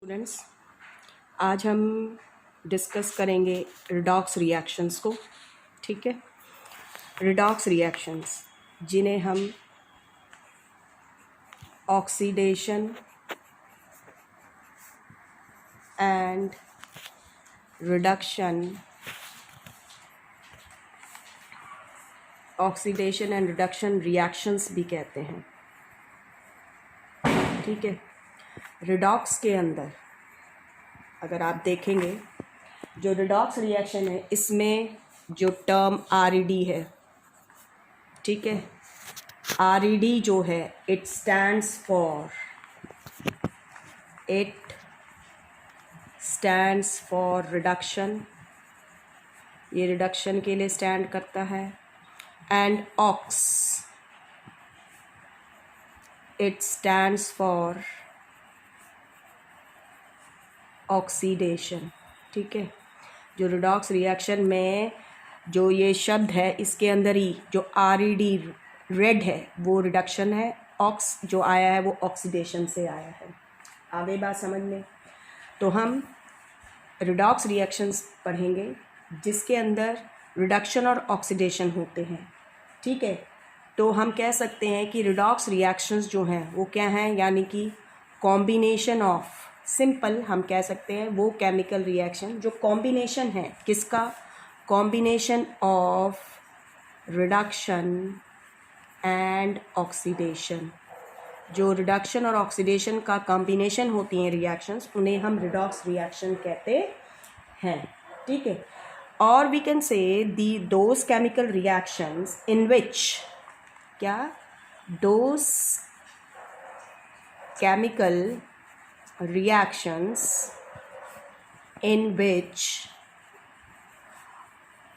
Students, आज हम discuss करेंगे रिडॉक्स रिएक्शंस को। ठीक है, रिडॉक्स रिएक्शंस जिन्हें हम ऑक्सीडेशन एंड रिडक्शन रिएक्शंस भी कहते हैं। ठीक है, रिडॉक्स के अंदर अगर आप देखेंगे जो रिडॉक्स रिएक्शन है इसमें जो टर्म आरईडी है, ठीक है, आरईडी जो है इट स्टैंड्स फॉर रिडक्शन, ये रिडक्शन के लिए स्टैंड करता है। And OX it stands for oxidation. ठीक है, जो रिडॉक्स रिएक्शन में जो ये शब्द है इसके अंदर ही जो आरईडी रेड है वो रिडक्शन है, ऑक्स जो आया है वो ऑक्सीडेशन से आया है। आगे बात समझ में। तो हम रिडॉक्स रिएक्शंस पढ़ेंगे जिसके अंदर रिडक्शन और ऑक्सीडेशन होते हैं। ठीक है, तो हम कह सकते हैं कि रिडॉक्स रिएक्शंस जो हैं वो क्या हैं, यानी कि कॉम्बिनेशन ऑफ, सिंपल हम कह सकते हैं वो केमिकल रिएक्शन जो कॉम्बिनेशन है किसका, combination of reduction and oxidation. जो रिडक्शन और ऑक्सीडेशन का कॉम्बिनेशन होती हैं रिएक्शंस, उन्हें हम रिडॉक्स रिएक्शन कहते हैं। ठीक है, और we can say those chemical reactions in which, क्या, those chemical reactions in which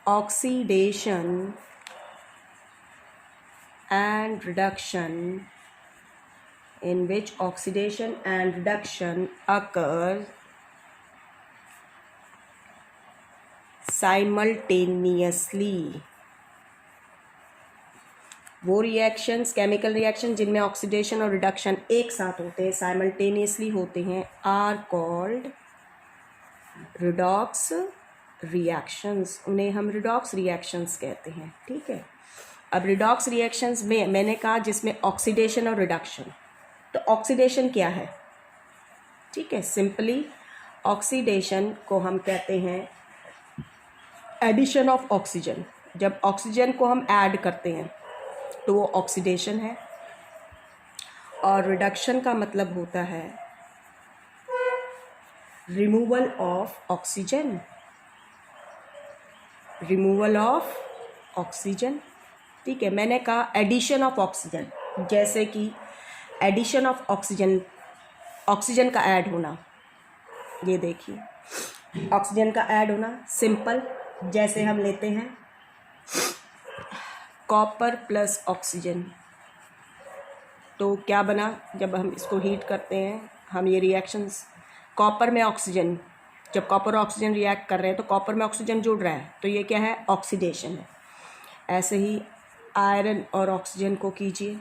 oxidation and reduction occur simultaneously। वो रिएक्शंस, केमिकल रिएक्शन जिनमें ऑक्सीडेशन और रिडक्शन एक साथ होते हैं, साइमल्टेनियसली होते हैं, आर कॉल्ड रिडॉक्स रिएक्शंस। उन्हें हम रिडॉक्स रिएक्शंस कहते हैं। ठीक है, अब रिडॉक्स रिएक्शंस में मैंने कहा जिसमें ऑक्सीडेशन और रिडक्शन, तो ऑक्सीडेशन क्या है? ठीक है, सिंपली ऑक्सीडेशन को हम कहते हैं एडिशन ऑफ ऑक्सीजन। जब ऑक्सीजन को हम ऐड करते हैं तो वो ऑक्सीडेशन है, और रिडक्शन का मतलब होता है रिमूवल ऑफ ऑक्सीजन, ठीक है, मैंने कहा एडिशन ऑफ ऑक्सीजन, जैसे कि एडिशन ऑफ ऑक्सीजन, ऑक्सीजन का ऐड होना, ये देखिए ऑक्सीजन का ऐड होना सिंपल, जैसे हम लेते हैं कॉपर प्लस ऑक्सीजन, तो क्या बना, जब हम इसको हीट करते हैं हम ये रिएक्शंस, कॉपर में ऑक्सीजन, जब कॉपर और ऑक्सीजन रिएक्ट कर रहे हैं तो कॉपर में ऑक्सीजन जुड़ रहा है, तो ये क्या है, ऑक्सीडेशन है। ऐसे ही आयरन और ऑक्सीजन को कीजिए,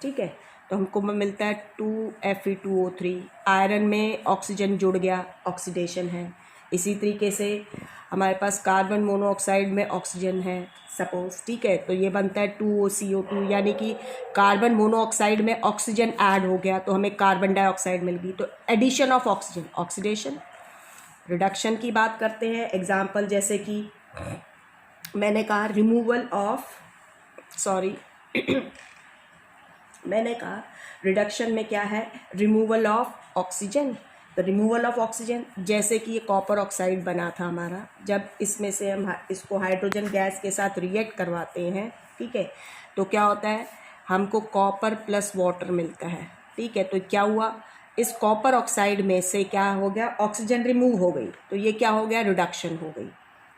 ठीक है, तो हमको मिलता है 2Fe2O3, आयरन में ऑक्सीजन जुड़ गया, ऑक्सीडेशन है। इसी तरीके से हमारे पास कार्बन मोनोऑक्साइड में ऑक्सीजन है सपोज, ठीक है, तो ये बनता है 2CO2, यानी कि कार्बन मोनोऑक्साइड में ऑक्सीजन ऐड हो गया तो हमें कार्बन डाइऑक्साइड मिल गई, तो addition of oxygen oxidation. Reduction की बात करते हैं, एग्जाम्पल जैसे कि मैंने कहा रिमूवल ऑफ, मैंने कहा रिडक्शन में क्या है, रिमूवल ऑफ ऑक्सीजन। तो रिमूवल ऑफ ऑक्सीजन, जैसे कि ये कॉपर ऑक्साइड बना था हमारा, जब इसमें से हम इसको हाइड्रोजन गैस के साथ रिएक्ट करवाते हैं, ठीक है, तो क्या होता है, हमको कॉपर प्लस वाटर मिलता है। ठीक है, तो क्या हुआ, इस कॉपर ऑक्साइड में से क्या हो गया, ऑक्सीजन रिमूव हो गई, तो ये क्या हो गया, रिडक्शन हो गई।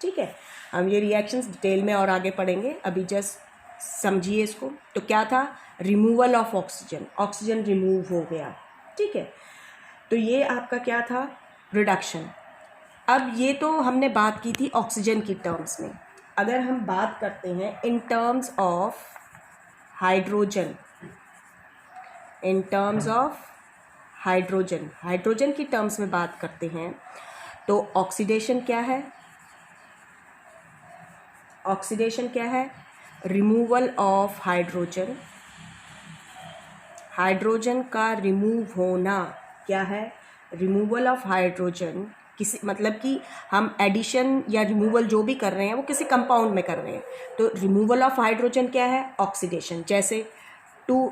ठीक है, हम ये रिएक्शंस डिटेल में और आगे पढ़ेंगे, अभी जस्ट समझिए इसको। तो क्या था, removal of oxygen, oxygen remove हो गया। ठीक है, तो ये आपका क्या था, रिडक्शन। अब ये तो हमने बात की थी ऑक्सीजन की टर्म्स में, अगर हम बात करते हैं in terms of hydrogen, hydrogen, hydrogen की टर्म्स में बात करते हैं तो ऑक्सीडेशन क्या है? ऑक्सीडेशन क्या है? रिमूवल ऑफ हाइड्रोजन, हाइड्रोजन का रिमूव होना क्या है? रिमूवल ऑफ हाइड्रोजन किसी मतलब कि हम एडिशन या रिमूवल जो भी कर रहे हैं वो किसी कंपाउंड में कर रहे हैं, तो रिमूवल ऑफ हाइड्रोजन क्या है? ऑक्सीडेशन। जैसे 2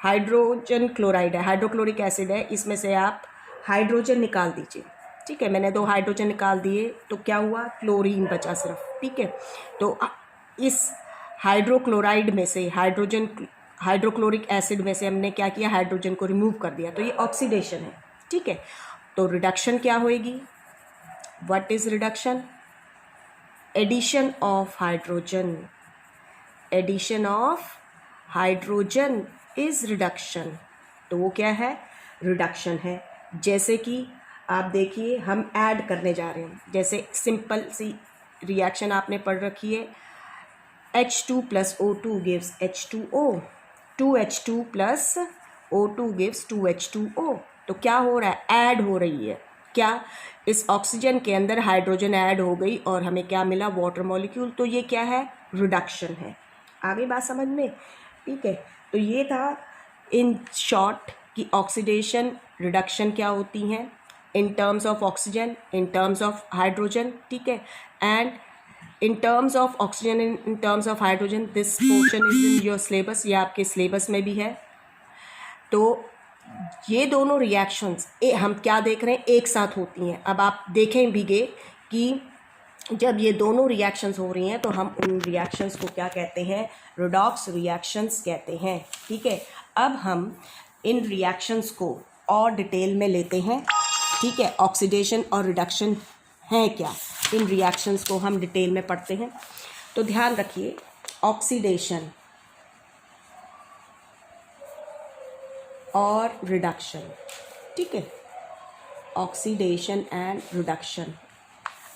हाइड्रोजन क्लोराइड है, हाइड्रोक्लोरिक एसिड है, इसमें से आप हाइड्रोजन निकाल दीजिए, ठीक है, मैंने 2 हाइड्रोजन निकाल दिए तो क्या हुआ? क्लोरीन बचा सिर्फ, ठीक है। तो इस हाइड्रोक्लोराइड में से हाइड्रोक्लोरिक एसिड में से हमने क्या किया? हाइड्रोजन को रिमूव कर दिया, तो ये ऑक्सीडेशन है, ठीक है। तो रिडक्शन क्या होएगी? What is reduction? Addition of hydrogen, addition of hydrogen is reduction. तो वो क्या है? रिडक्शन है। जैसे कि आप देखिए हम ऐड करने जा रहे हैं, जैसे सिंपल सी रिएक्शन आपने पढ़ रखी है, H2 + O2 gives H2O, 2H2 + O2 gives 2H2O। तो क्या हो रहा है? ऐड हो रही है क्या? इस ऑक्सीजन के अंदर हाइड्रोजन ऐड हो गई और हमें क्या मिला? Water molecule. तो ये क्या है? रिडक्शन है। आगे बात समझ में? ठीक है। तो ये था इन शॉर्ट कि ऑक्सीडेशन रिडक्शन क्या होती हैं in terms of oxygen, in terms of hydrogen, ठीक है, and in terms of oxygen, in terms of hydrogen. This portion is in your syllabus, ये आपके सिलेबस में भी है। तो ये दोनों रिएक्शंस हम क्या देख रहे हैं? एक साथ होती हैं। अब आप देखें भीगे कि जब ये दोनों रिएक्शंस हो रही हैं तो हम उन रिएक्शंस को क्या कहते हैं? रेडॉक्स रिएक्शंस कहते हैं, ठीक है। अब हम इन रिएक्शंस को और डिटेल में लेते हैं, ठीक है। ऑक्सीडेशन और रिडक्शन है क्या, इन रिएक्शंस को हम डिटेल में पढ़ते हैं। तो ध्यान रखिए, ऑक्सीडेशन और रिडक्शन, ठीक है, ऑक्सीडेशन एंड रिडक्शन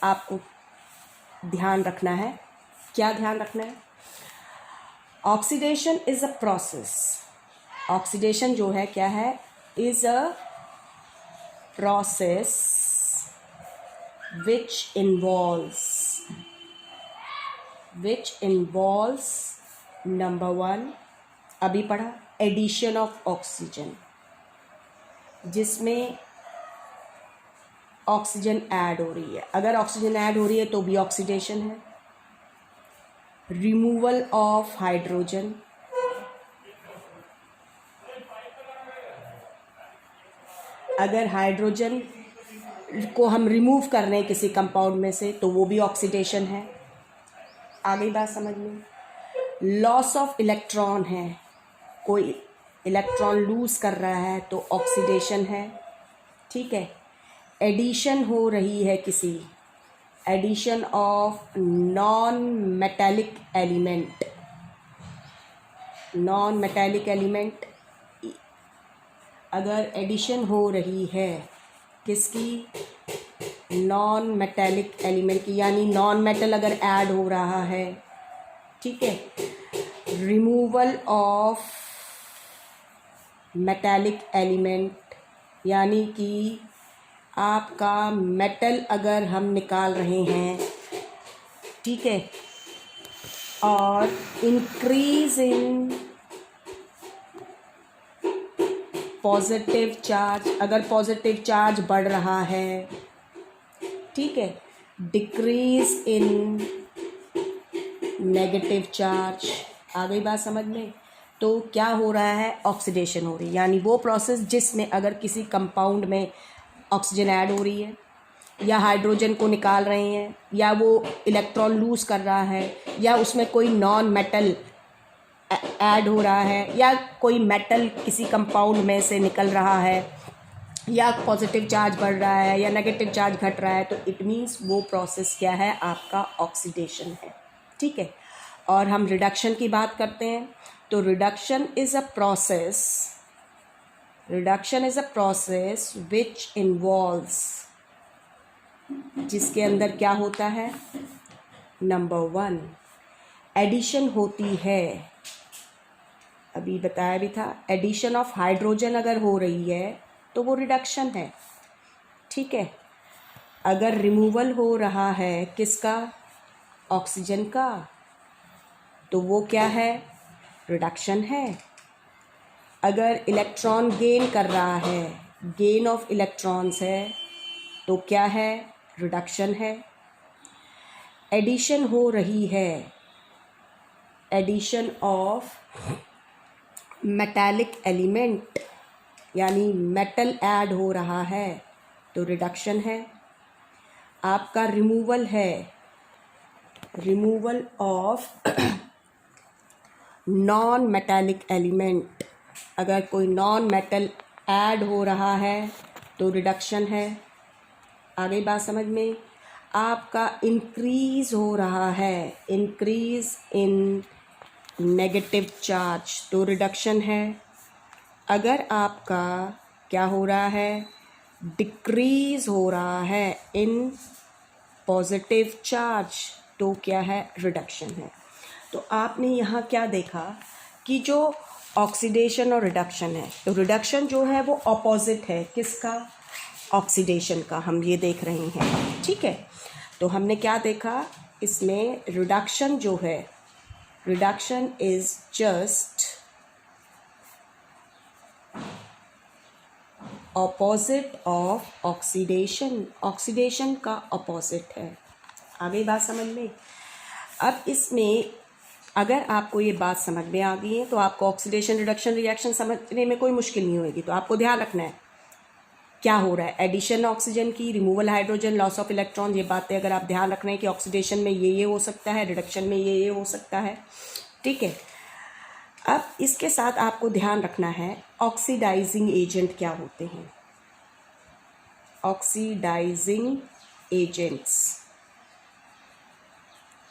आपको ध्यान रखना है। क्या ध्यान रखना है? Oxidation is a process, oxidation जो है क्या है? Is a process which involves number 1 अभी पढ़ा, एडिशन ऑफ ऑक्सीजन, जिसमें ऑक्सीजन ऐड हो रही है। अगर ऑक्सीजन ऐड हो रही है तो भी ऑक्सीडेशन है। रिमूवल ऑफ हाइड्रोजन, अगर हाइड्रोजन को हम रिमूव कर रहे हैं किसी कंपाउंड में से तो वो भी ऑक्सीडेशन है। आगे बात समझ में? लॉस ऑफ इलेक्ट्रॉन है, कोई इलेक्ट्रॉन लूज कर रहा है तो ऑक्सीडेशन है, ठीक है। एडिशन हो रही है किसी, addition of non metallic element, non metallic element अगर एडिशन हो रही है किसकी? नॉन मेटालिक एलिमेंट की, यानी नॉन मेटल अगर ऐड हो रहा है, ठीक है। रिमूवल ऑफ मेटालिक एलिमेंट, यानी कि आपका मेटल अगर हम निकाल रहे हैं, ठीक है, और इंक्रीज इन पॉजिटिव चार्ज, अगर पॉजिटिव चार्ज बढ़ रहा है, ठीक है, डिक्रीज इन नेगेटिव चार्ज। आ गई बात समझ में? तो क्या हो रहा है? ऑक्सीडेशन हो रही है, यानी वो प्रोसेस जिसमें अगर किसी कंपाउंड में ऑक्सीजन ऐड हो रही है या हाइड्रोजन को निकाल रहे हैं या वो इलेक्ट्रॉन लूज कर रहा है या उसमें कोई नॉन मेटल ऐड हो रहा है या कोई मेटल किसी कंपाउंड में से निकल रहा है या पॉजिटिव चार्ज बढ़ रहा है या नेगेटिव चार्ज घट रहा है, तो इट मीन्स वो प्रोसेस क्या है? आपका ऑक्सीडेशन है, ठीक है। और हम रिडक्शन की बात करते हैं तो reduction is a process, reduction is a process which involves, जिसके अंदर क्या होता है? नंबर 1 एडिशन होती है, अभी बताया भी था, एडिशन ऑफ हाइड्रोजन अगर हो रही है तो वो रिडक्शन है, ठीक है। अगर रिमूवल हो रहा है किसका, ऑक्सीजन का, तो वो क्या है, रिडक्शन है। अगर इलेक्ट्रॉन गेन कर रहा है, गेन ऑफ इलेक्ट्रॉन्स है, तो क्या है, रिडक्शन है। एडिशन हो रही है, एडिशन ऑफ मेटालिक एलिमेंट यानी मेटल ऐड हो रहा है तो रिडक्शन है। आपका रिमूवल है, removal of non metallic element, अगर कोई नॉन मेटल ऐड हो रहा है तो रिडक्शन है। आगे बात समझ में। आपका इंक्रीज हो रहा है, इंक्रीज इन नेगेटिव चार्ज तो रिडक्शन है। अगर आपका क्या हो रहा है, डिक्रीज हो रहा है इन पॉजिटिव चार्ज तो क्या है, रिडक्शन है। तो आपने यहाँ क्या देखा कि जो ऑक्सीडेशन और रिडक्शन है, तो रिडक्शन जो है वो ऑपोजिट है किसका, ऑक्सीडेशन का, हम ये देख रहे हैं, ठीक है। तो हमने क्या देखा इसमें, रिडक्शन जो है, reduction is just opposite of oxidation, oxidation का ऑपोजिट है। आगे बात समझ में। अब इसमें अगर आपको ये बात समझ में आ गई है तो आपको ऑक्सीडेशन रिडक्शन रिएक्शन समझने में कोई मुश्किल नहीं होगी। तो आपको ध्यान रखना है क्या हो रहा है, एडिशन ऑक्सीजन की, removal hydrogen, loss of electron, ये बातें अगर आप ध्यान रख रहे हैं कि ऑक्सीडेशन में ये हो सकता है, रिडक्शन में ये हो सकता है, ठीक है। अब इसके साथ आपको ध्यान रखना है ऑक्सीडाइजिंग एजेंट क्या होते हैं। ऑक्सीडाइजिंग एजेंट्स,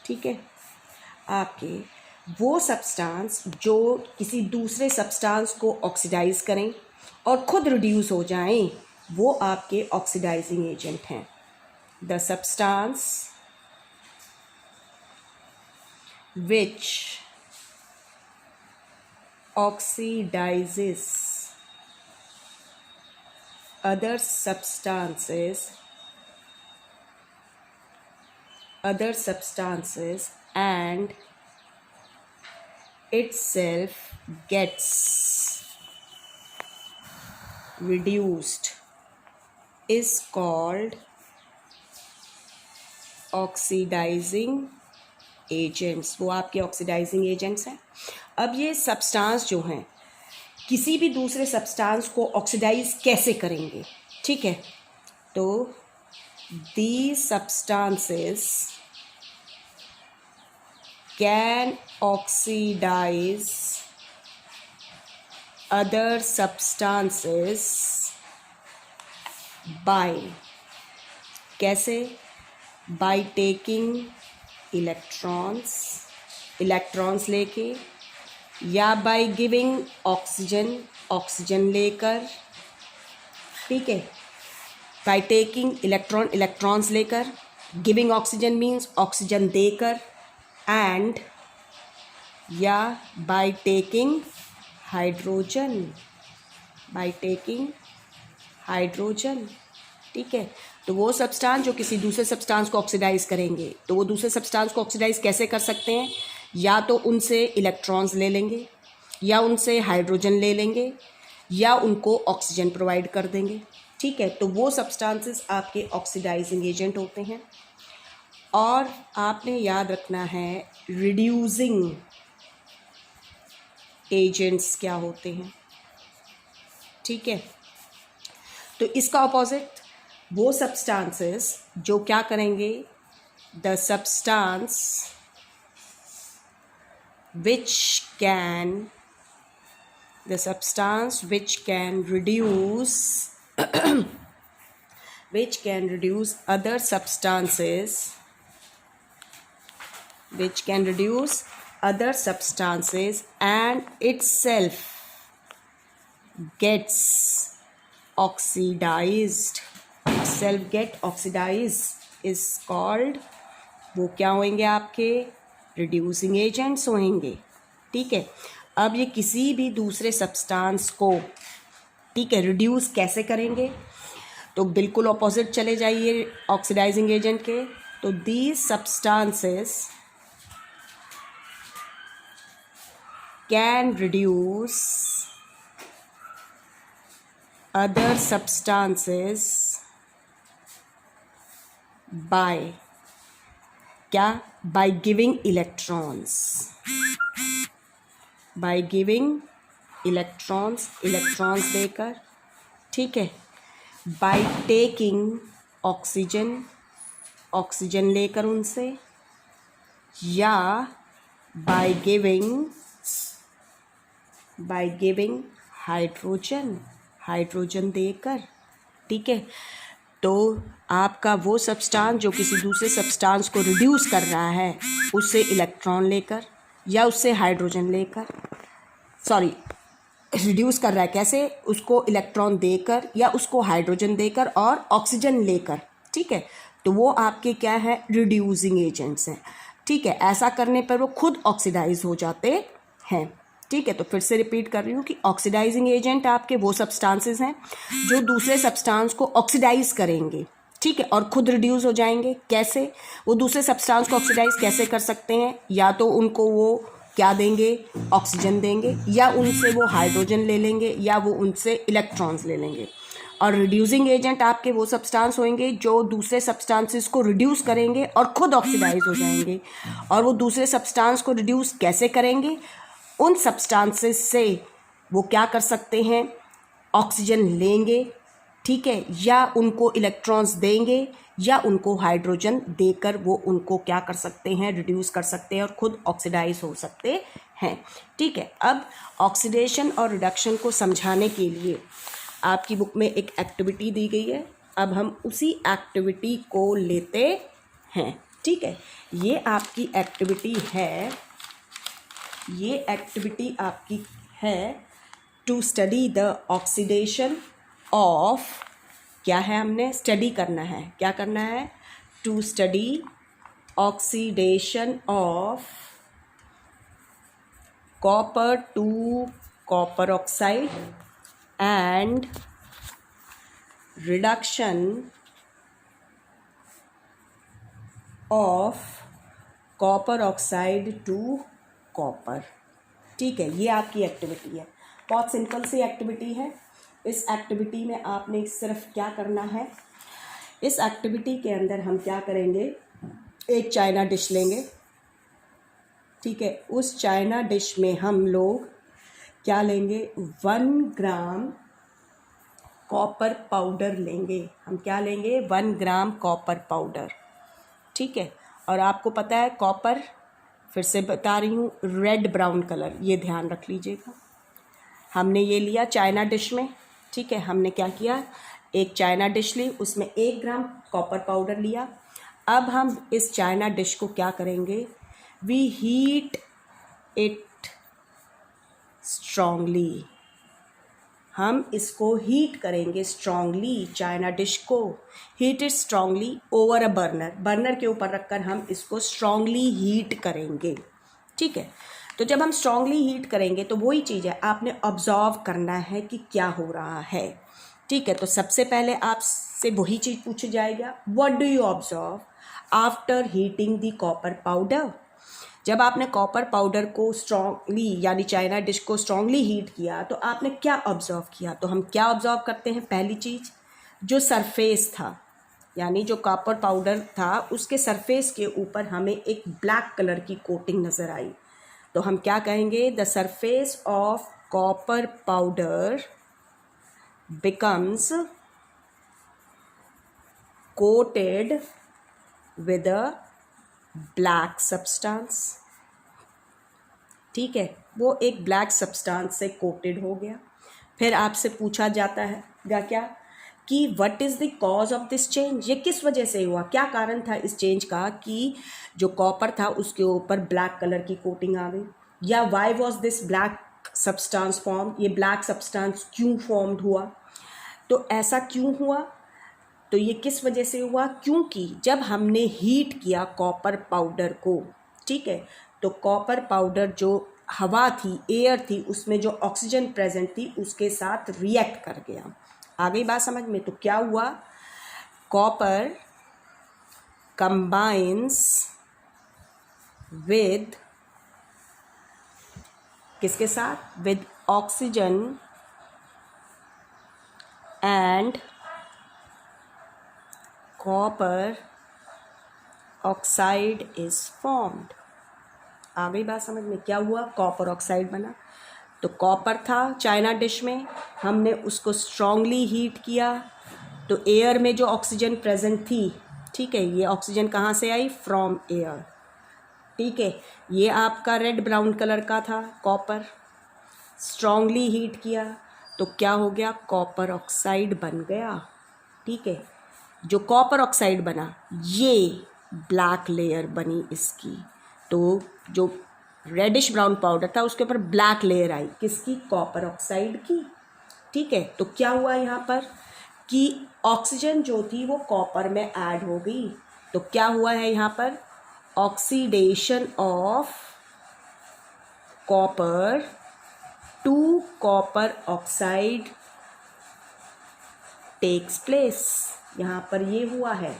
ठीक है, आपके वो सब्सटेंस जो किसी दूसरे सब्सटेंस को ऑक्सीडाइज करें और खुद रिड्यूस हो जाएं, वो आपके ऑक्सीडाइजिंग एजेंट हैं। The substance which oxidizes other substances and itself gets reduced is called oxidizing agents। वो आपके ऑक्सीडाइजिंग एजेंट्स हैं। अब ये सब्सटेंस जो हैं किसी भी दूसरे सब्सटेंस को ऑक्सीडाइज कैसे करेंगे, ठीक है। तो these substances can oxidize other substances by, कैसे, by taking इलेक्ट्रॉन्स लेके, या बाय गिविंग ऑक्सीजन लेकर, ठीक है। बाय टेकिंग इलेक्ट्रॉन्स लेकर, गिविंग ऑक्सीजन मीन्स ऑक्सीजन देकर, एंड या बाय टेकिंग हाइड्रोजन, ठीक है। तो वो सब्सटेंस जो किसी दूसरे सब्सटेंस को ऑक्सीडाइज करेंगे, तो वो दूसरे सब्सटेंस को ऑक्सीडाइज कैसे कर सकते हैं, या तो उनसे इलेक्ट्रॉन्स ले लेंगे, या उनसे हाइड्रोजन ले लेंगे, या उनको ऑक्सीजन प्रोवाइड कर देंगे, ठीक है। तो वो सब्सटेंसेस आपके ऑक्सीडाइजिंग एजेंट होते हैं। और आपने याद रखना है रिड्यूसिंग एजेंट्स क्या होते हैं, ठीक है। तो इसका ऑपोजिट वो सब्सटेंसेस जो क्या करेंगे, the substance which can reduce other substances and itself gets oxidized is called, वो क्या होंगे आपके रिड्यूसिंग एजेंट्स होंगे, ठीक है। अब ये किसी भी दूसरे सब्सटेंस को, ठीक है, रिड्यूस कैसे करेंगे, तो बिल्कुल ऑपोजिट चले जाइए ऑक्सीडाइजिंग एजेंट के। तो these substances can reduce other substances by क्या, by giving electrons, by giving electrons, electrons देकर, ठीक है, बाय टेकिंग ऑक्सीजन, ऑक्सीजन लेकर उनसे, या बाय गिविंग हाइड्रोजन, हाइड्रोजन देकर, ठीक है। तो आपका वो सब्सटेंस जो किसी दूसरे सब्सटेंस को रिड्यूस कर रहा है, उससे इलेक्ट्रॉन लेकर या उससे हाइड्रोजन लेकर, सॉरी रिड्यूस कर रहा है कैसे, उसको इलेक्ट्रॉन देकर या उसको हाइड्रोजन देकर और ऑक्सीजन लेकर, ठीक है। तो वो आपके क्या है, रिड्यूसिंग एजेंट्स हैं, ठीक है। ऐसा करने पर वो खुद ऑक्सीडाइज हो जाते हैं, ठीक है। तो फिर से रिपीट कर रही हूँ कि ऑक्सीडाइजिंग एजेंट आपके वो सब्सटेंसेस हैं जो दूसरे सब्सटेंस को ऑक्सीडाइज करेंगे, ठीक है, और खुद रिड्यूस हो जाएंगे। कैसे, वो दूसरे सब्सटेंस को ऑक्सीडाइज कैसे कर सकते हैं, या तो उनको वो क्या देंगे, ऑक्सीजन देंगे, या उनसे वो हाइड्रोजन ले लेंगे, या वो उनसे इलेक्ट्रॉन्स ले लेंगे। और रिड्यूसिंग एजेंट आपके वो सब्सटेंस होंगे जो दूसरे सब्सटेंसेस को रिड्यूस करेंगे और खुद ऑक्सीडाइज हो जाएंगे। और वो दूसरे सब्सटेंस को रिड्यूस कैसे करेंगे, उन सब्सटेंसेस से वो क्या कर सकते हैं, ऑक्सीजन लेंगे, ठीक है, या उनको इलेक्ट्रॉन्स देंगे, या उनको हाइड्रोजन देकर वो उनको क्या कर सकते हैं, रिड्यूस कर सकते हैं और खुद ऑक्सीडाइज हो सकते हैं, ठीक है। अब ऑक्सीडेशन और रिडक्शन को समझाने के लिए आपकी बुक में एक एक्टिविटी दी गई है। अब हम उसी एक्टिविटी को लेते हैं, ठीक है। ये आपकी एक्टिविटी है, ये एक्टिविटी आपकी है to study the oxidation of, क्या है, हमने स्टडी करना है, क्या करना है, to study oxidation of copper to copper oxide and reduction of copper oxide to copper, ठीक है। ये आपकी एक्टिविटी है, बहुत सिंपल सी एक्टिविटी है। इस एक्टिविटी में आपने सिर्फ क्या करना है, इस एक्टिविटी के अंदर हम क्या करेंगे, एक चाइना डिश लेंगे, ठीक है। उस चाइना डिश में हम लोग क्या लेंगे, 1 ग्राम कॉपर पाउडर लेंगे। हम क्या लेंगे, 1 ग्राम कॉपर पाउडर, ठीक है। और आपको पता है कॉपर, फिर से बता रही हूँ, रेड ब्राउन कलर, ये ध्यान रख लीजिएगा। हमने ये लिया चाइना डिश में, ठीक है। हमने क्या किया, एक चाइना डिश ली, उसमें 1 ग्राम कॉपर पाउडर लिया। अब हम इस चाइना डिश को क्या करेंगे, वी हीट इट स्ट्रांगली, हम इसको हीट करेंगे स्ट्रांगली, चाइना डिश को heat it strongly over a burner, burner के ऊपर रखकर हम इसको स्ट्रांगली हीट करेंगे, ठीक है। तो जब हम स्ट्रांगली हीट करेंगे तो वही चीज़ है, आपने ऑब्जर्व करना है कि क्या हो रहा है, ठीक है। तो सबसे पहले आपसे वही चीज़ पूछी जाएगा, what do you observe after heating the copper powder. जब आपने कॉपर पाउडर को स्ट्रांगली यानी चाइना डिश को स्ट्रांगली हीट किया तो आपने क्या ऑब्जर्व किया, तो हम क्या ऑब्जर्व करते हैं, पहली चीज़ जो सरफेस था, यानी जो कॉपर पाउडर था उसके सरफेस के ऊपर हमें एक ब्लैक कलर की कोटिंग नज़र आई। तो हम क्या कहेंगे, the surface of copper powder becomes coated with a black substance, ठीक है, वो एक ब्लैक सब्सटेंस से कोटेड हो गया। फिर आपसे पूछा जाता है क्या कि what is the cause of this change, ये किस वजह से हुआ, क्या कारण था इस चेंज का कि जो कॉपर था उसके ऊपर ब्लैक कलर की कोटिंग आ गई, या why was this black substance form, ये ब्लैक सब्सटेंस क्यों फॉर्म्ड हुआ, तो ऐसा क्यों हुआ, तो ये किस वजह से हुआ, क्योंकि जब हमने हीट किया कॉपर पाउडर को, ठीक है, तो कॉपर पाउडर जो हवा थी, एयर थी, उसमें जो ऑक्सीजन प्रेजेंट थी उसके साथ रिएक्ट कर गया। आ गई बात समझ में? तो क्या हुआ, कॉपर कंबाइंस विद किसके साथ, with oxygen and copper oxide is formed. आ गई बात समझ में? क्या हुआ, कॉपर ऑक्साइड बना। तो कॉपर था चाइना डिश में, हमने उसको स्ट्रांगली हीट किया, तो एयर में जो ऑक्सीजन प्रेजेंट थी, ठीक है, ये ऑक्सीजन कहाँ से आई, फ्रॉम एयर, ठीक है, ये आपका रेड ब्राउन कलर का था कॉपर, स्ट्रांगली हीट किया तो क्या हो गया, कॉपर ऑक्साइड बन गया, ठीक है। जो कॉपर ऑक्साइड बना, ये ब्लैक लेयर बनी इसकी, तो जो रेडिश ब्राउन पाउडर था उसके ऊपर ब्लैक लेयर आई, किसकी, कॉपर ऑक्साइड की, ठीक है। तो क्या हुआ यहाँ पर कि ऑक्सीजन जो थी वो कॉपर में ऐड हो गई, तो क्या हुआ है यहाँ पर, oxidation of copper to copper oxide takes place. यहाँ पर ये हुआ है,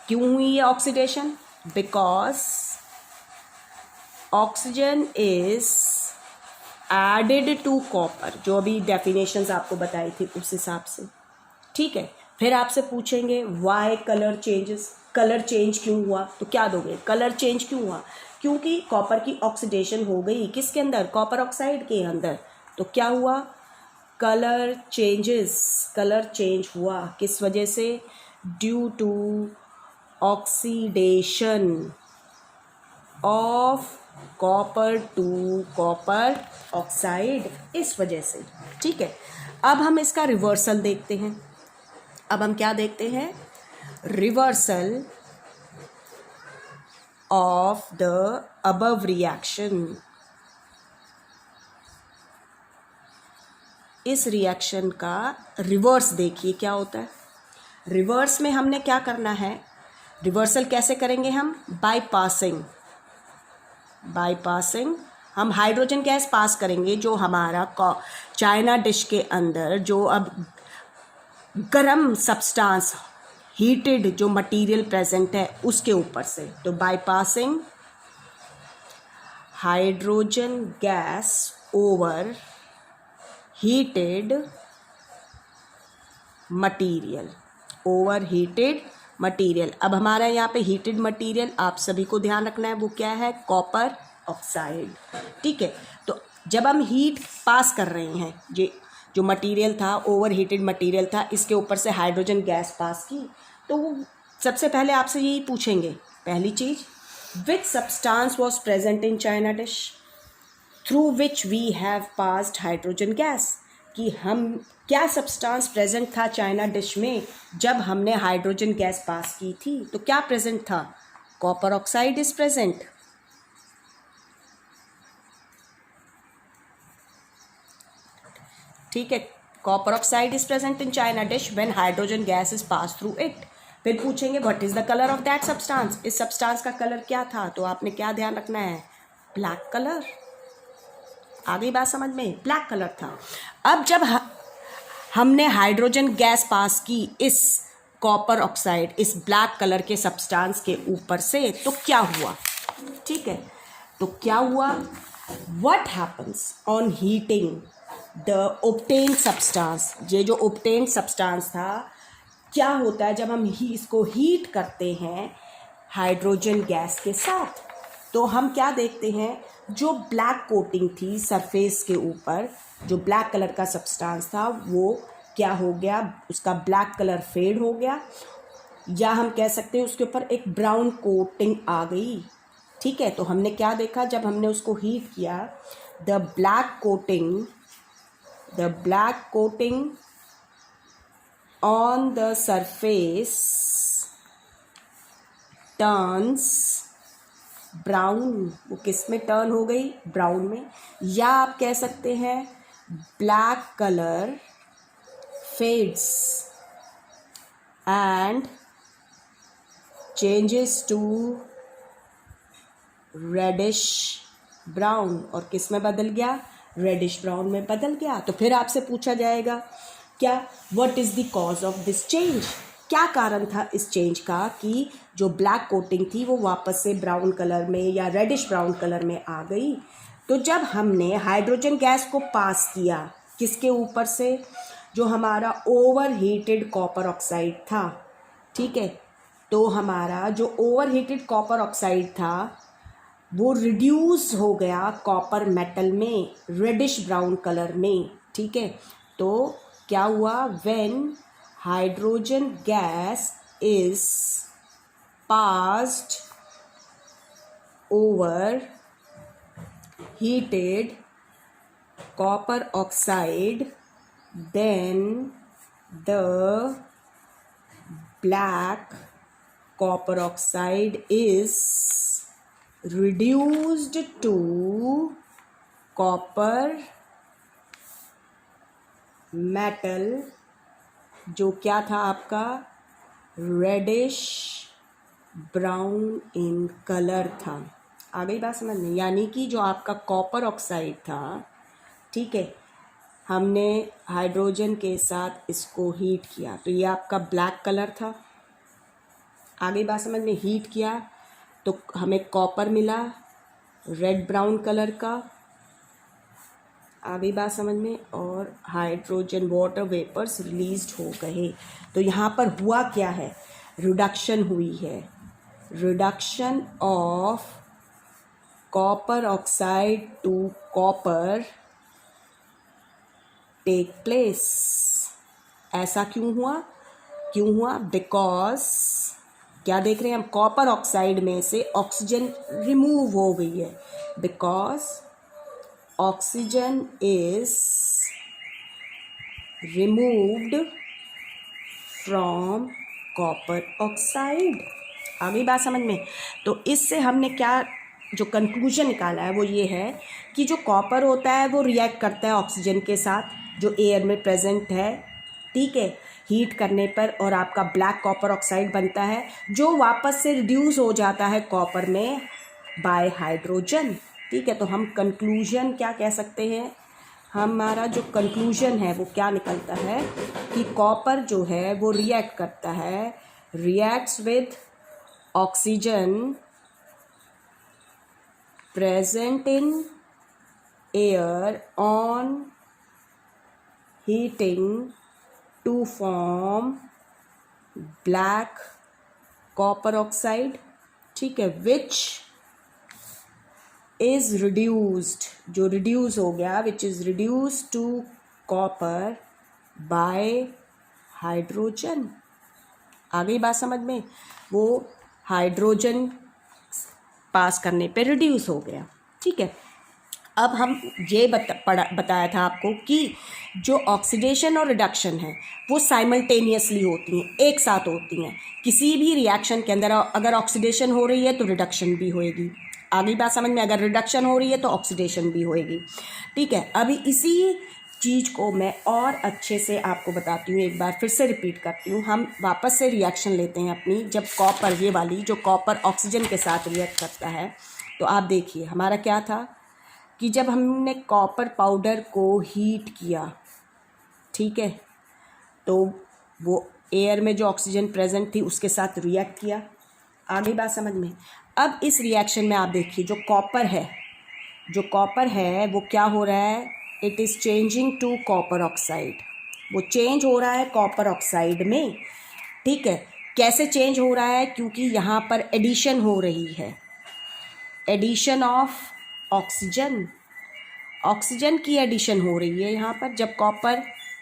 क्यों हुई है oxidation, because oxygen is added to copper, जो अभी डेफिनेशंस आपको बताई थी उस हिसाब से, ठीक है। फिर आपसे पूछेंगे why colour changes, colour change क्यों हुआ, तो क्या दोगे, कलर चेंज क्यों हुआ, क्योंकि कॉपर की ऑक्सीडेशन हो गई किसके अंदर, कॉपर ऑक्साइड के अंदर, तो क्या हुआ, कलर चेंजेस, कलर चेंज हुआ किस वजह से, due to oxidation of copper to copper oxide, इस वजह से, ठीक है। अब हम इसका रिवर्सल देखते हैं, अब हम क्या देखते हैं, reversal of the above reaction. इस रिएक्शन का रिवर्स देखिए क्या होता है। रिवर्स में हमने क्या करना है, रिवर्सल कैसे करेंगे हम, बाईपासिंग, बाईपासिंग हम हाइड्रोजन गैस पास करेंगे जो हमारा चाइना डिश के अंदर जो अब गर्म सब्सटेंस, हीटेड जो मटेरियल प्रेजेंट है उसके ऊपर से, तो bypassing hydrogen gas over heated material, over heated material. अब हमारा यहाँ पे हीटेड मटेरियल आप सभी को ध्यान रखना है, वो क्या है, कॉपर ऑक्साइड, ठीक है। तो जब हम हीट पास कर रहे हैं, ये जो मटेरियल था ओवर हीटेड मटेरियल था, इसके ऊपर से हाइड्रोजन गैस पास की, तो वो सबसे पहले आपसे यही पूछेंगे, पहली चीज़, which substance was present in china dish through which we have passed hydrogen gas, कि हम क्या सब्सटेंस प्रेजेंट था चाइना डिश में जब हमने हाइड्रोजन गैस पास की थी, तो क्या प्रेजेंट था, कॉपर ऑक्साइड इज प्रेजेंट, ठीक है, copper oxide is present in china dish when hydrogen gas is pass through it. फिर पूछेंगे what is the colour of that substance, इस सब्सटेंस का कलर क्या था, तो आपने क्या ध्यान रखना है, ब्लैक कलर। आ गई बात समझ में, ब्लैक कलर था। अब जब हमने हाइड्रोजन गैस पास की इस कॉपर ऑक्साइड, इस ब्लैक कलर के सब्सटेंस के ऊपर से, तो क्या हुआ, ठीक है, तो क्या हुआ, what happens on heating the obtained substance, ये जो ओब्टेन्ड सब्सटेंस था, क्या होता है जब हम इसको हीट करते हैं हाइड्रोजन गैस के साथ, तो हम क्या देखते हैं, जो ब्लैक कोटिंग थी सरफेस के ऊपर, जो ब्लैक कलर का सब्सटेंस था वो क्या हो गया, उसका ब्लैक कलर फेड हो गया, या हम कह सकते हैं उसके ऊपर एक ब्राउन कोटिंग आ गई, ठीक है। तो हमने क्या देखा जब हमने उसको हीट किया, the black coating on the surface turns brown, वो किस में टर्न हो गई, ब्राउन में, या आप कह सकते हैं black colour fades and changes to reddish brown, और किस में बदल गया, रेडिश ब्राउन में बदल गया। तो फिर आपसे पूछा जाएगा क्या, what is the cause of this change, क्या कारण था इस चेंज का कि जो ब्लैक कोटिंग थी वो वापस से ब्राउन कलर में या रेडिश ब्राउन कलर में आ गई। तो जब हमने हाइड्रोजन गैस को पास किया किसके ऊपर से, जो हमारा ओवर हीटेड कॉपर ऑक्साइड था, ठीक है, तो हमारा जो ओवर हीटेड कॉपर ऑक्साइड था वो रिड्यूस हो गया कॉपर मेटल में रेडिश ब्राउन कलर में, ठीक है। तो क्या हुआ, when hydrogen gas is passed over heated copper oxide, then the black copper oxide is reduced to copper metal, जो क्या था आपका, रेडिश ब्राउन इन कलर था। आ गई बात समझ में, यानी कि जो आपका कॉपर ऑक्साइड था, ठीक है, हमने हाइड्रोजन के साथ इसको हीट किया तो ये आपका ब्लैक कलर था। आ गई बात समझ में, हीट किया तो हमें कॉपर मिला रेड ब्राउन कलर का। आ गई बात समझ में, और हाइड्रोजन वाटर वेपर्स रिलीज्ड हो गए। तो यहाँ पर हुआ क्या है, रिडक्शन हुई है, reduction of copper oxide to copper take place. ऐसा क्यों हुआ, बिकॉज क्या देख रहे हैं हम, कॉपर ऑक्साइड में से ऑक्सीजन रिमूव हो गई है, because oxygen is removed from copper oxide. आ गई बात समझ में। तो इससे हमने क्या जो कंक्लूजन निकाला है वो ये है कि जो कॉपर होता है वो रिएक्ट करता है ऑक्सीजन के साथ जो एयर में प्रेजेंट है, ठीक है, हीट करने पर, और आपका ब्लैक कॉपर ऑक्साइड बनता है जो वापस से रिड्यूस हो जाता है कॉपर में बाय हाइड्रोजन, ठीक है। तो हम कंक्लूजन क्या कह सकते हैं, हमारा जो कंक्लूजन है वो क्या निकलता है कि कॉपर जो है वो रिएक्ट करता है, reacts with oxygen present in air on heating to form black copper oxide, ठीक है, which is reduced, जो reduce हो गया, which is reduced to copper by hydrogen। आ गई बात समझ में, वो हाइड्रोजन पास करने पे रिड्यूस हो गया, ठीक है। अब हम ये बताया था आपको कि जो ऑक्सीडेशन और रिडक्शन है वो साइमल्टेनियसली होती हैं, एक साथ होती हैं। किसी भी रिएक्शन के अंदर अगर ऑक्सीडेशन हो रही है तो रिडक्शन भी होएगी। आगे बात समझ में, अगर रिडक्शन हो रही है तो ऑक्सीडेशन भी होएगी, ठीक है। अभी इसी चीज़ को मैं और अच्छे से आपको बताती हूँ, एक बार फिर से रिपीट करती हूँ। हम वापस से रिएक्शन लेते हैं अपनी, जब कॉपर, ये वाली जो कॉपर ऑक्सीजन के साथ रिएक्ट करता है, तो आप देखिए हमारा क्या था कि जब हमने कॉपर पाउडर को हीट किया, ठीक है, तो वो एयर में जो ऑक्सीजन प्रेजेंट थी उसके साथ रिएक्ट किया। आगे बात समझ में। अब इस रिएक्शन में आप देखिए जो कॉपर है वो क्या हो रहा है, it is changing to copper oxide, वो चेंज हो रहा है कॉपर ऑक्साइड में, ठीक है। कैसे चेंज हो रहा है, क्योंकि यहाँ पर एडिशन हो रही है, एडिशन ऑफ ऑक्सीजन की एडिशन हो रही है यहाँ पर, जब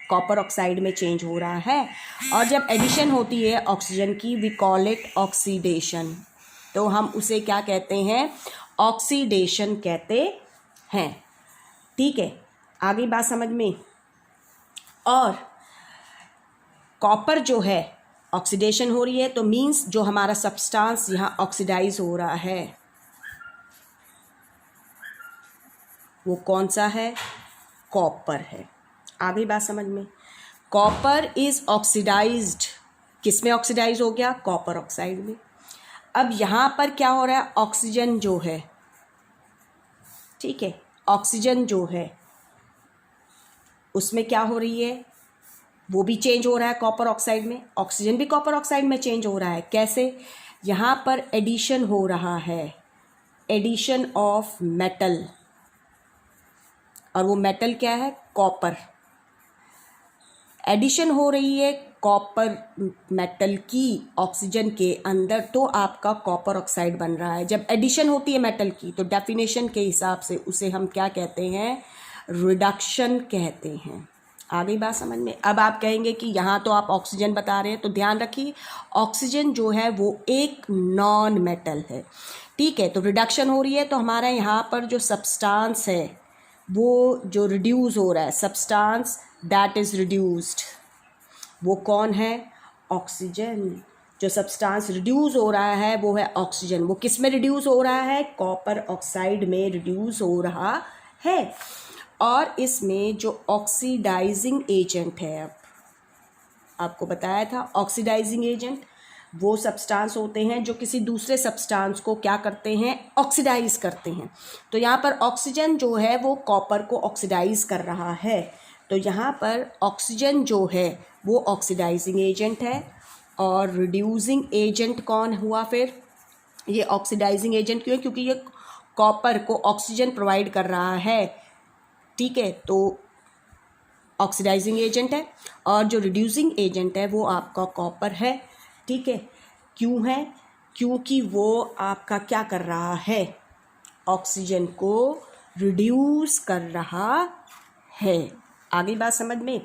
कॉपर ऑक्साइड में चेंज हो रहा है, और जब एडिशन होती है ऑक्सीजन की, वी कॉल इट ऑक्सीडेशन। तो हम उसे क्या कहते हैं, ऑक्सीडेशन कहते हैं, ठीक है। आगे बात समझ में। और कॉपर जो है ऑक्सीडेशन हो रही है तो मीन्स जो हमारा सब्सटेंस यहाँ ऑक्सीडाइज हो रहा है वो कौन सा है, कॉपर है। आगे बात समझ में। कॉपर इज ऑक्सीडाइज्ड, किस में ऑक्सीडाइज हो गया, कॉपर ऑक्साइड में। अब यहाँ पर क्या हो रहा है, ऑक्सीजन जो है, ठीक है। ऑक्सीजन जो है उसमें क्या हो रही है, वो भी चेंज हो रहा है कॉपर ऑक्साइड में, ऑक्सीजन भी कॉपर ऑक्साइड में चेंज हो रहा है। कैसे, यहाँ पर एडिशन हो रहा है, एडिशन ऑफ मेटल, और वो मेटल क्या है, कॉपर। एडिशन हो रही है कॉपर मेटल की ऑक्सीजन के अंदर, तो आपका कॉपर ऑक्साइड बन रहा है। जब एडिशन होती है मेटल की तो डेफिनेशन के हिसाब से उसे हम क्या कहते हैं, रिडक्शन कहते हैं। आ गई बात समझ में। अब आप कहेंगे कि यहाँ तो आप ऑक्सीजन बता रहे हैं, तो ध्यान रखिए ऑक्सीजन जो है वो एक नॉन मेटल है, ठीक है। तो रिडक्शन हो रही है, तो हमारा यहाँ पर जो सब्सटेंस है वो जो रिड्यूस हो रहा है, सब्सटेंस दैट इज़ रिड्यूस्ड, वो कौन है, ऑक्सीजन। जो सब्सटेंस रिड्यूस हो रहा है वो है ऑक्सीजन। वो किस में रिड्यूस हो रहा है, कॉपर ऑक्साइड में रिड्यूस हो रहा है। और इसमें जो ऑक्सीडाइजिंग एजेंट है, अब आपको बताया था ऑक्सीडाइजिंग एजेंट वो सब्सटेंस होते हैं जो किसी दूसरे सब्सटेंस को क्या करते हैं, ऑक्सीडाइज करते हैं। तो यहाँ पर ऑक्सीजन जो है वो कॉपर को ऑक्सीडाइज कर रहा है, तो यहाँ पर ऑक्सीजन जो है वो ऑक्सीडाइजिंग एजेंट है। और रिड्यूसिंग एजेंट कौन हुआ फिर, ये ऑक्सीडाइजिंग एजेंट क्यों है, क्योंकि ये कॉपर को ऑक्सीजन प्रोवाइड कर रहा है, ठीक है, तो ऑक्सीडाइजिंग एजेंट है। और जो रिड्यूसिंग एजेंट है वो आपका कॉपर है, ठीक है। क्यों है, क्योंकि वो आपका क्या कर रहा है, ऑक्सीजन को रिड्यूस कर रहा है। आगे बात समझ में।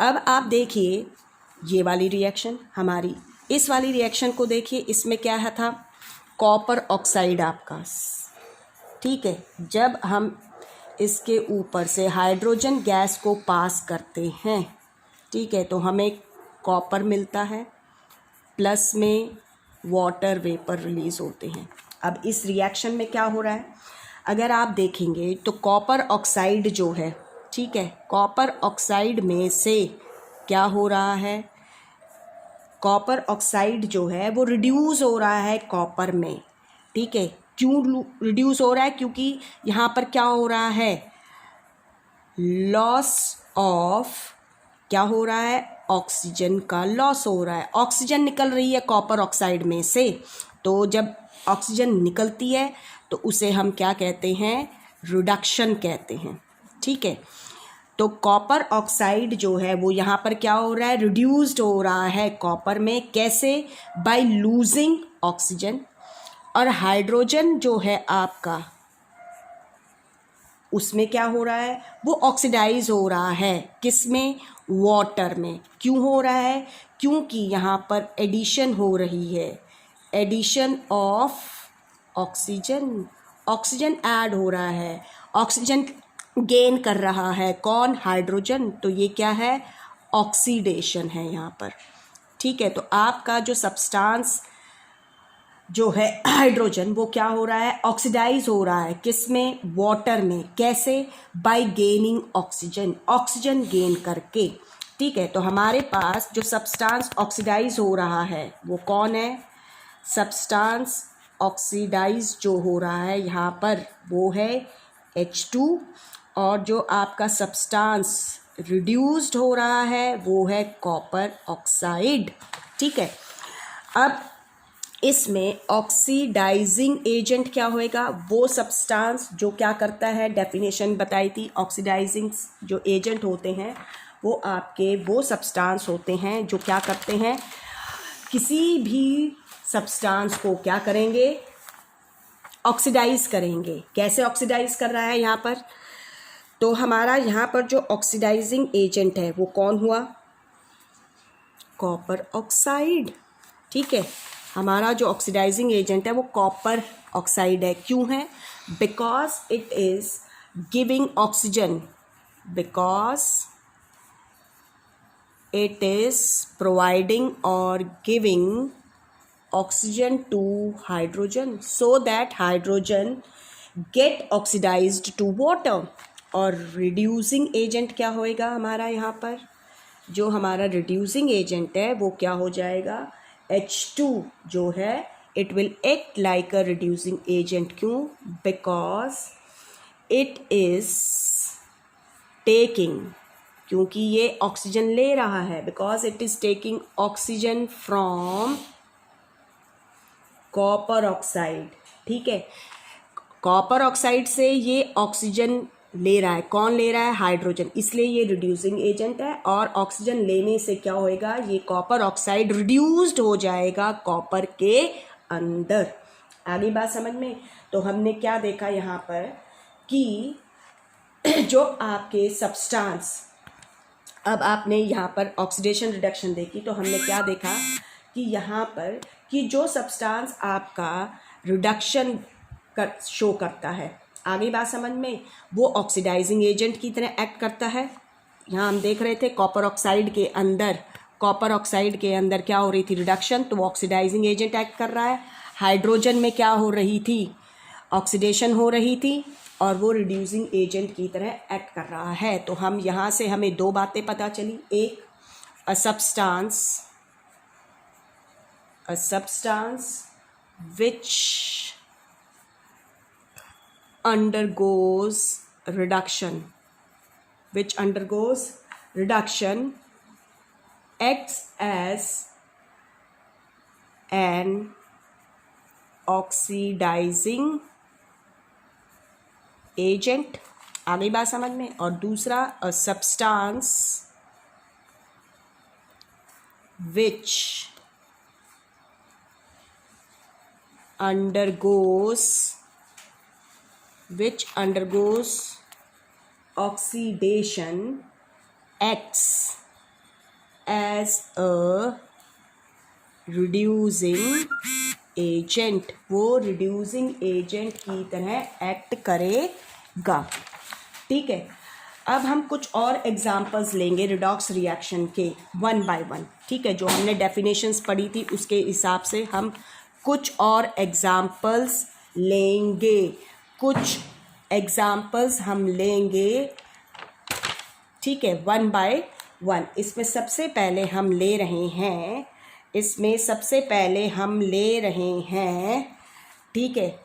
अब आप देखिए ये वाली रिएक्शन हमारी, इस वाली रिएक्शन को देखिए, इसमें क्या है था, कॉपर ऑक्साइड आपका, ठीक है। जब हम इसके ऊपर से हाइड्रोजन गैस को पास करते हैं, ठीक है, तो हमें कॉपर मिलता है, प्लस में वाटर वेपर रिलीज होते हैं। अब इस रिएक्शन में क्या हो रहा है, अगर आप देखेंगे तो कॉपर ऑक्साइड जो है, ठीक है, कॉपर ऑक्साइड में से क्या हो रहा है, कॉपर ऑक्साइड जो है वो रिड्यूस हो रहा है कॉपर में, ठीक है। क्यों रिड्यूस हो रहा है, क्योंकि यहाँ पर क्या हो रहा है, लॉस ऑफ, क्या हो रहा है, ऑक्सीजन का लॉस हो रहा है। ऑक्सीजन निकल रही है कॉपर ऑक्साइड में से, तो जब ऑक्सीजन निकलती है तो उसे हम क्या कहते हैं, रिडक्शन कहते हैं, ठीक है। तो कॉपर ऑक्साइड जो है वो यहाँ पर क्या हो रहा है, रिड्यूस्ड हो रहा है कॉपर में, कैसे, बाय लूजिंग ऑक्सीजन। और हाइड्रोजन जो है आपका, उसमें क्या हो रहा है, वो ऑक्सीडाइज हो रहा है, किस में, वाटर में। क्यों हो रहा है, क्योंकि यहाँ पर एडिशन हो रही है, addition of oxygen, oxygen add हो रहा है, ऑक्सीजन गेन कर रहा है कौन, हाइड्रोजन। तो ये क्या है, ऑक्सीडेशन है यहाँ पर, ठीक है। तो आपका जो सब्सटेंस जो है हाइड्रोजन, वो क्या हो रहा है, ऑक्सीडाइज हो रहा है, किस में, वाटर में। कैसे, bye gaining oxygen, oxygen gain करके, ठीक है। तो हमारे पास जो सब्सटेंस ऑक्सीडाइज हो रहा है वो कौन है, सब्सटेंस ऑक्सीडाइज जो हो रहा है यहाँ पर वो है H2, और जो आपका सब्सटेंस रिड्यूस्ड हो रहा है वो है कॉपर ऑक्साइड, ठीक है। अब इसमें ऑक्सीडाइजिंग एजेंट क्या होएगा, वो सब्सटेंस जो क्या करता है, डेफिनेशन बताई थी, ऑक्सीडाइजिंग जो एजेंट होते हैं वो आपके वो सब्सटेंस होते हैं जो क्या करते हैं, किसी भी सब्सटेंस को क्या करेंगे, ऑक्सीडाइज करेंगे। कैसे ऑक्सीडाइज कर रहा है यहाँ पर, तो हमारा यहाँ पर जो ऑक्सीडाइजिंग एजेंट है वो कौन हुआ, कॉपर ऑक्साइड, ठीक है। हमारा जो ऑक्सीडाइजिंग एजेंट है वो कॉपर ऑक्साइड है। क्यों है, because it is giving oxygen, because it is providing और giving oxygen to hydrogen, so that hydrogen get oxidised to water. और रिड्यूसिंग एजेंट क्या होएगा हमारा यहाँ पर, जो हमारा रिड्यूसिंग एजेंट है वो क्या हो जाएगा, H2 जो है, it will act like a reducing agent. क्यों, बिकॉज इट इज टेकिंग, क्योंकि ये ऑक्सीजन ले रहा है, because it is taking oxygen from copper oxide. ठीक है, कॉपर ऑक्साइड से ये ऑक्सीजन ले रहा है। कौन ले रहा है? हाइड्रोजन, इसलिए ये रिड्यूसिंग एजेंट है। और ऑक्सीजन लेने से क्या होएगा? ये कॉपर ऑक्साइड रिड्यूस्ड हो जाएगा कॉपर के अंदर। आगे बात समझ में? तो हमने क्या देखा यहाँ पर कि जो आपके सब्सटेंस, अब आपने यहाँ पर ऑक्सीडेशन रिडक्शन देखी, तो हमने क्या देखा कि यहाँ पर कि जो सब्सटेंस आपका रिडक्शन कर शो करता है, आगे बात समझ में, वो ऑक्सीडाइजिंग एजेंट की तरह एक्ट करता है। यहाँ हम देख रहे थे कॉपर ऑक्साइड के अंदर क्या हो रही थी? रिडक्शन, तो वो ऑक्सीडाइजिंग एजेंट एक्ट कर रहा है। हाइड्रोजन में क्या हो रही थी? ऑक्सीडेशन हो रही थी, और वो रिड्यूसिंग एजेंट की तरह एक्ट कर रहा है। तो हम यहाँ से हमें दो बातें पता चली। एक, अ substance which undergoes reduction acts as an oxidizing agent। आगे बात समझ में? और दूसरा, a substance which undergoes oxidation acts as a reducing agent, वो reducing agent की तरह एक्ट करेगा। ठीक है, अब हम कुछ और एग्जाम्पल्स लेंगे रिडॉक्स रिएक्शन के, वन बाय वन। ठीक है, जो हमने डेफिनेशंस पढ़ी थी उसके हिसाब से हम कुछ और एग्जाम्पल्स लेंगे, ठीक है, वन बाय वन। इसमें सबसे पहले हम ले रहे हैं, ठीक है,